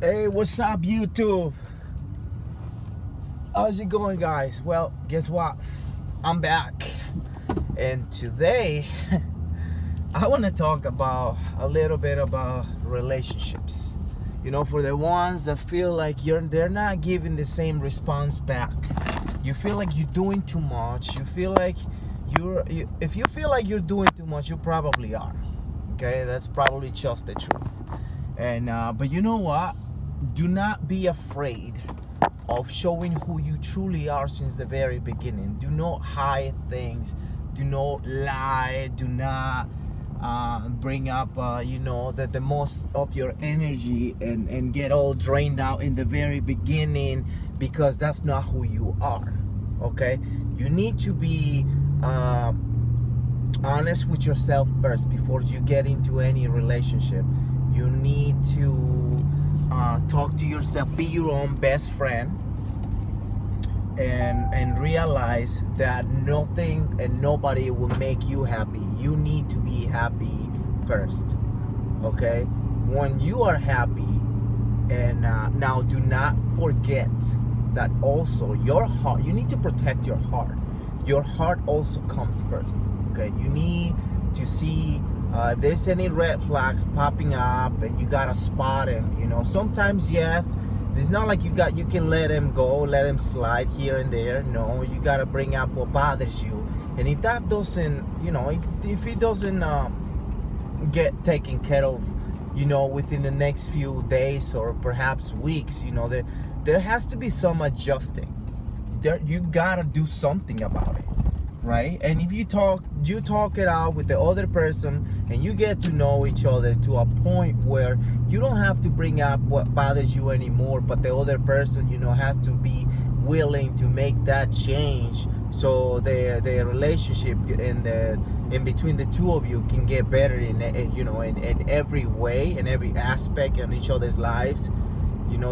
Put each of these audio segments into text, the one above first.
Hey, what's up, YouTube? How's it going, guys? Well, guess what? I'm back. And today, I want to talk about a little bit about relationships. You know, for the ones that feel like they're not giving the same response back. You feel like you're doing too much. You feel like if you feel like you're doing too much, you probably are. Okay, that's probably just the truth. And but you know what? Do not be afraid of showing who you truly are since the very beginning. Do not hide things. Do not lie. Do not bring up, that the most of your energy and get all drained out in the very beginning, because that's not who you are. Okay, you need to be honest with yourself first before you get into any relationship. You need to talk to yourself, be your own best friend, and realize that nothing and nobody will make you happy. You need to be happy first. Okay, when you are happy, and now do not forget that also your heart, you need to protect your heart. Your heart also comes first. Okay, you need to see if there's any red flags popping up, and you gotta spot them. Sometimes, yes, it's not like you can let him go, let him slide here and there. No, you gotta bring up what bothers you. And if that doesn't, if it doesn't get taken care of, within the next few days or perhaps weeks, there has to be some adjusting. You gotta do something about it, right? And if you talk it out with the other person, and you get to know each other to a point where you don't have to bring up what bothers you anymore, but the other person, has to be willing to make that change, so the relationship in between the two of you can get better in every way, in every aspect in each other's lives.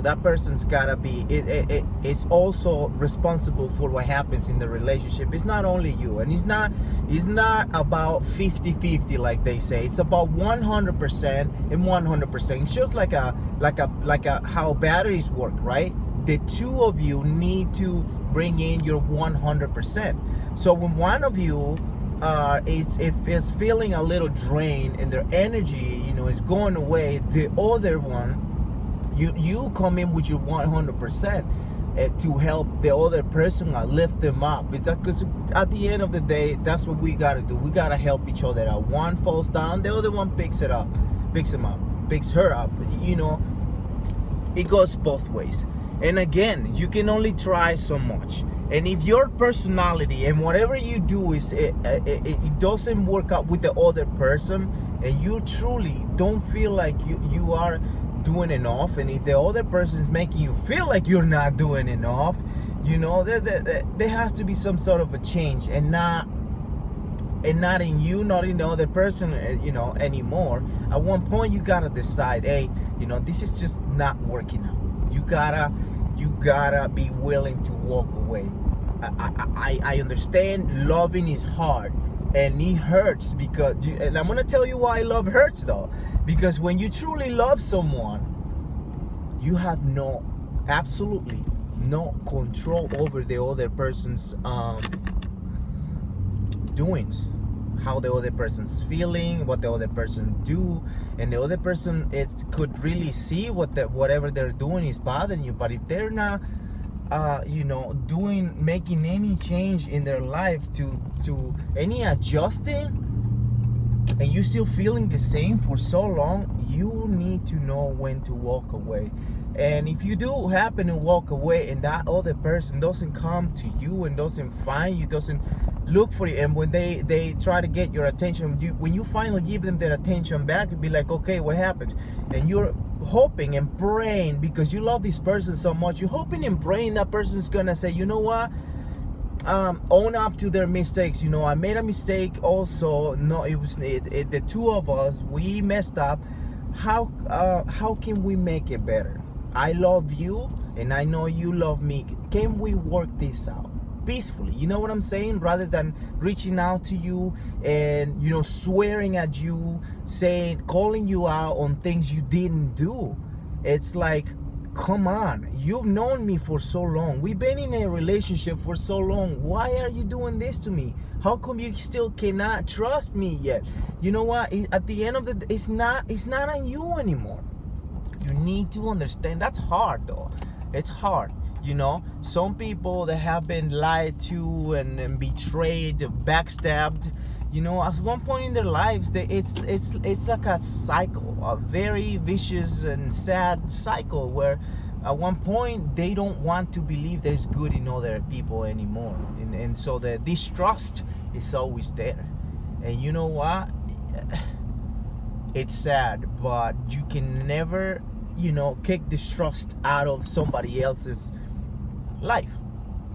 That person's gotta be it's also responsible for what happens in the relationship. It's not only you, and it's not about 50-50 like they say. It's about 100% and 100%. It's just like a how batteries work, right? The two of you need to bring in your 100%. So when one of you is feeling a little drained and their energy is going away, the other one, you come in with your 100% to help the other person, lift them up. It's because at the end of the day, that's what we gotta do. We gotta help each other out. One falls down, the other one picks her up. It goes both ways. And again, you can only try so much. And if your personality and whatever you do is it doesn't work out with the other person, and you truly don't feel like you are doing enough, and if the other person is making you feel like you're not doing enough, there has to be some sort of a change, and not in you, not in the other person, anymore. At one point, you gotta decide, hey, this is just not working out. You gotta be willing to walk away. I understand loving is hard, and it hurts, and I'm gonna tell you why love hurts, though. Because when you truly love someone, you have absolutely no control over the other person's doings, how the other person's feeling, what the other person do. And the other person, it could really see whatever they're doing is bothering you. But if they're not making any change in their life to any adjusting, and you're still feeling the same for so long, you need to know when to walk away. And if you do happen to walk away, and that other person doesn't come to you and doesn't find you, doesn't look for you, and when they try to get your attention, when you finally give them their attention back, you'll be like, okay, what happened? And you're hoping and praying, because you love this person so much, you're hoping and praying that person's gonna say, you know what, own up to their mistakes. I made a mistake also. No, it was the two of us, we messed up. How can we make it better? I love you, and I know you love me. Can we work this out peacefully? You know what I'm saying? Rather than reaching out to you and swearing at you, calling you out on things you didn't do. It's like, come on, you've known me for so long. We've been in a relationship for so long. Why are you doing this to me? How come you still cannot trust me yet? You know what? At the end of the day, it's not on you anymore. You need to understand. That's hard though. It's hard. You know, some people that have been lied to and betrayed, backstabbed, you know, at one point in their lives, it's like a cycle, a very vicious and sad cycle where at one point they don't want to believe there's good in other people anymore, and so the distrust is always there. And you know what? It's sad, but you can never, you know, kick distrust out of somebody else's life.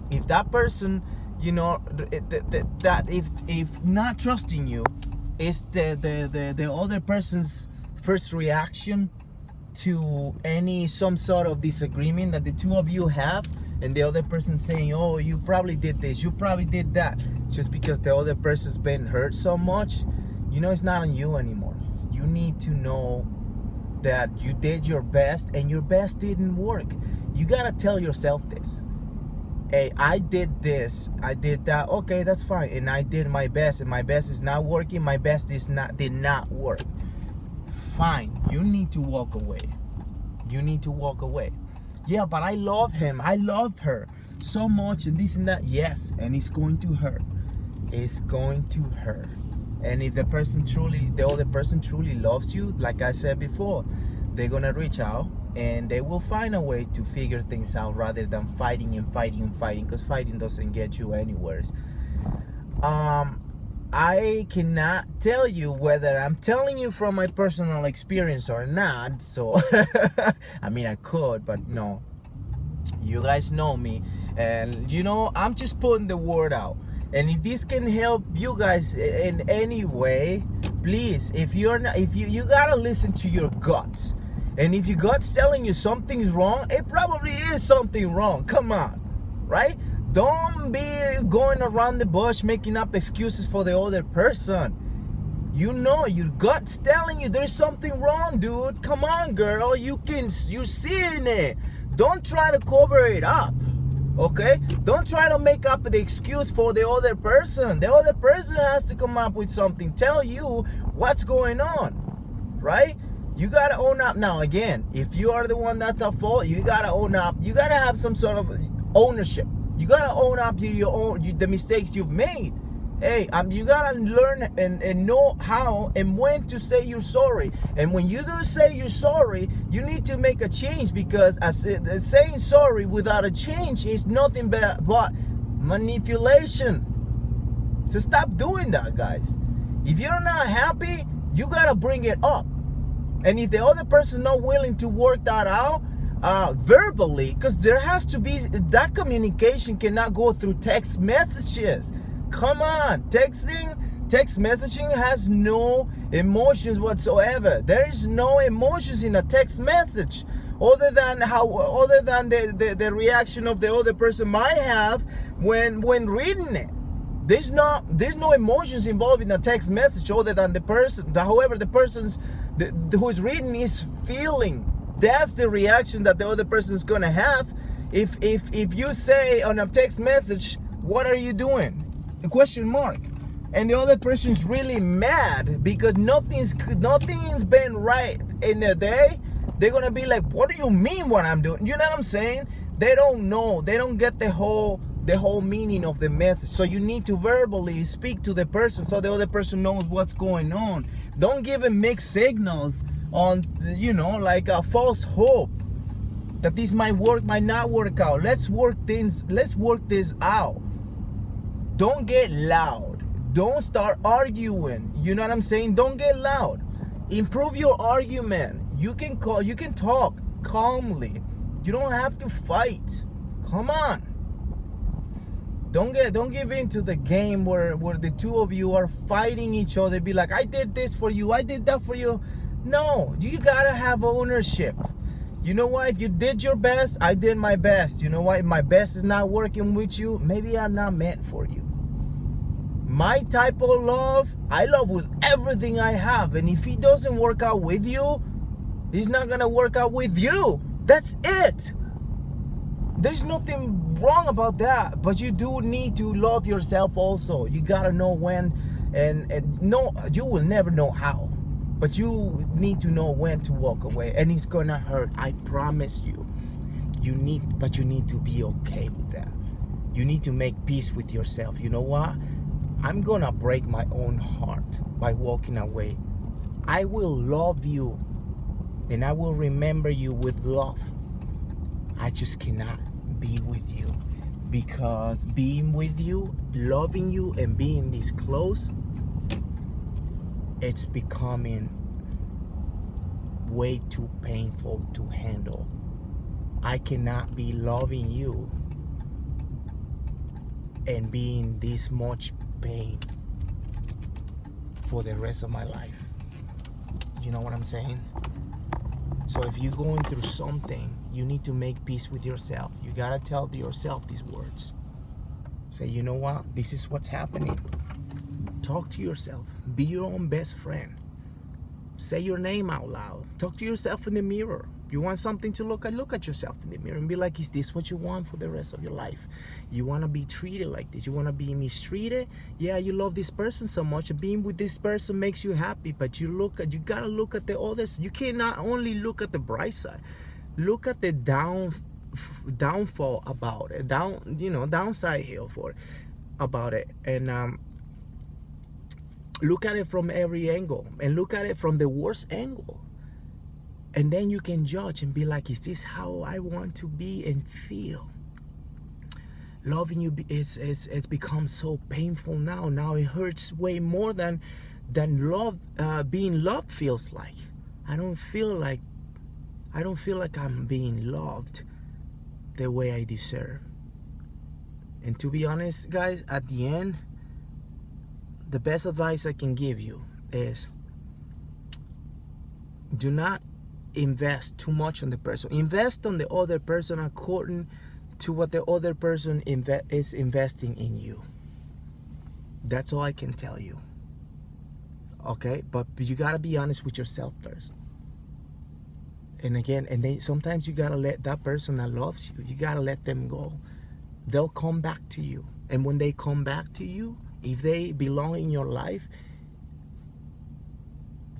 If that person, you know, that if not trusting you is the other person's first reaction to some sort of disagreement that the two of you have, and the other person saying, oh, you probably did this, you probably did that, just because the other person's been hurt so much, you know, it's not on you anymore. You need to know that you did your best and your best didn't work. You gotta tell yourself this. Hey, I did this, I did that, okay, that's fine, and I did my best, and my best is not working, my best did not work. Fine, you need to walk away. You need to walk away. Yeah, but I love him, I love her so much, and this and that. Yes, and it's going to hurt. It's going to hurt. And if the other person truly loves you, like I said before, they're gonna reach out and they will find a way to figure things out rather than fighting, because fighting doesn't get you anywhere. I cannot tell you whether I'm telling you from my personal experience or not, so I mean, I could, but no. You guys know me, and you know, I'm just putting the word out. And if this can help you guys in any way, please, if you gotta listen to your guts. And if your gut's telling you something's wrong, it probably is something wrong. Come on, right? Don't be going around the bush making up excuses for the other person. You know, your gut's telling you there's something wrong, dude. Come on, girl. You're seeing it. Don't try to cover it up, okay? Don't try to make up the excuse for the other person. The other person has to come up with something, tell you what's going on, right? You gotta own up. Now, again, if you are the one that's at fault, you gotta own up. You gotta have some sort of ownership. You gotta own up to the mistakes you've made. Hey, you gotta learn and know how and when to say you're sorry. And when you do say you're sorry, you need to make a change, because saying sorry without a change is nothing but manipulation. So stop doing that, guys. If you're not happy, you gotta bring it up. And if the other person is not willing to work that out verbally, because there has to be, that communication cannot go through text messages. Come on, text messaging has no emotions whatsoever. There is no emotions in a text message, other than the reaction of the other person might have when reading it. There's no emotions involved in a text message other than the person, however the person's who is reading is feeling. That's the reaction that the other person is gonna have. If you say on a text message, "What are you doing?" A question mark, and the other person's really mad because nothing's been right in their day, they're gonna be like, "What do you mean what I'm doing?" You know what I'm saying? They don't know. They don't get the whole meaning of the message. So you need to verbally speak to the person so the other person knows what's going on. Don't give them mixed signals on, like a false hope that this might work, might not work out. Let's work this out. Don't get loud. Don't start arguing. You know what I'm saying? Don't get loud. Improve your argument. You can talk calmly. You don't have to fight. Come on. Don't give in to the game where the two of you are fighting each other. Be like, I did this for you, I did that for you. No, you gotta have ownership. You know what? If you did your best, I did my best. You know what? If my best is not working with you, maybe I'm not meant for you. My type of love, I love with everything I have. And if it doesn't work out with you, He's not gonna work out with you. That's it. There's nothing wrong about that, but you do need to love yourself also. You gotta know when, and no, you will never know how, but you need to know when to walk away, and it's gonna hurt. I promise you. But you need to be okay with that. You need to make peace with yourself. You know what? I'm gonna break my own heart by walking away. I will love you, and I will remember you with love. I just cannot be with you, because being with you, loving you, and being this close, it's becoming way too painful to handle. I cannot be loving you and be in this much pain for the rest of my life. You know what I'm saying? So if you're going through something, you need to make peace with yourself. You gotta tell yourself these words. Say, you know what? This is what's happening. Talk to yourself. Be your own best friend. Say your name out loud. Talk to yourself in the mirror. You want something to look at yourself in the mirror and be like, is this what you want for the rest of your life? You want to be treated like this? You want to be mistreated? Yeah, you love this person so much, and being with this person makes you happy, but you gotta look at the others. You cannot only look at the bright side. Look at the downfall about it, downside hill about it, and look at it from every angle, and look at it from the worst angle. And then you can judge and be like, is this how I want to be and feel? Loving you, it's become so painful now. Now it hurts way more than love. Being loved feels like. I don't feel like I'm being loved the way I deserve. And to be honest, guys, at the end, the best advice I can give you is, do not invest too much on the person. Invest on the other person according to what the other person is investing in you. That's all I can tell you. Okay? But you gotta be honest with yourself first. And again, and then sometimes you gotta let that person that loves you gotta let them go. They'll come back to you. And when they come back to you, if they belong in your life,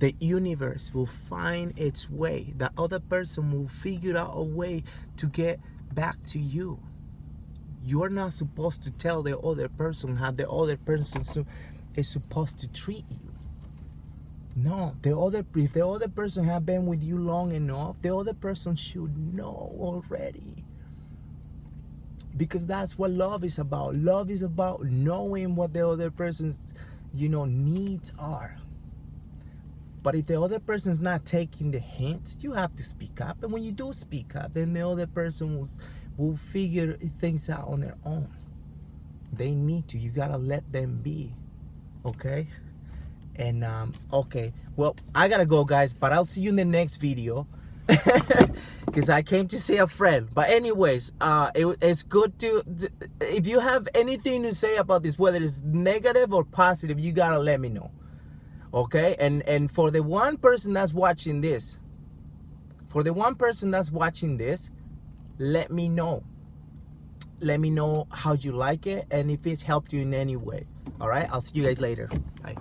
the universe will find its way. The other person will figure out a way to get back to you. You're not supposed to tell the other person how the other person is supposed to treat you. No, if the other person have been with you long enough, the other person should know already. Because that's what love is about. Love is about knowing what the other person's, needs are. But if the other person's not taking the hint, you have to speak up. And when you do speak up, then the other person will figure things out on their own. They need to. You gotta let them be. Okay? And okay. Well, I gotta go, guys. But I'll see you in the next video. Because I came to see a friend. But anyways, it's good to, if you have anything to say about this, whether it's negative or positive, you gotta let me know. Okay, and for the one person that's watching this, let me know. Let me know how you like it and if it's helped you in any way. All right, I'll see you guys later. Bye.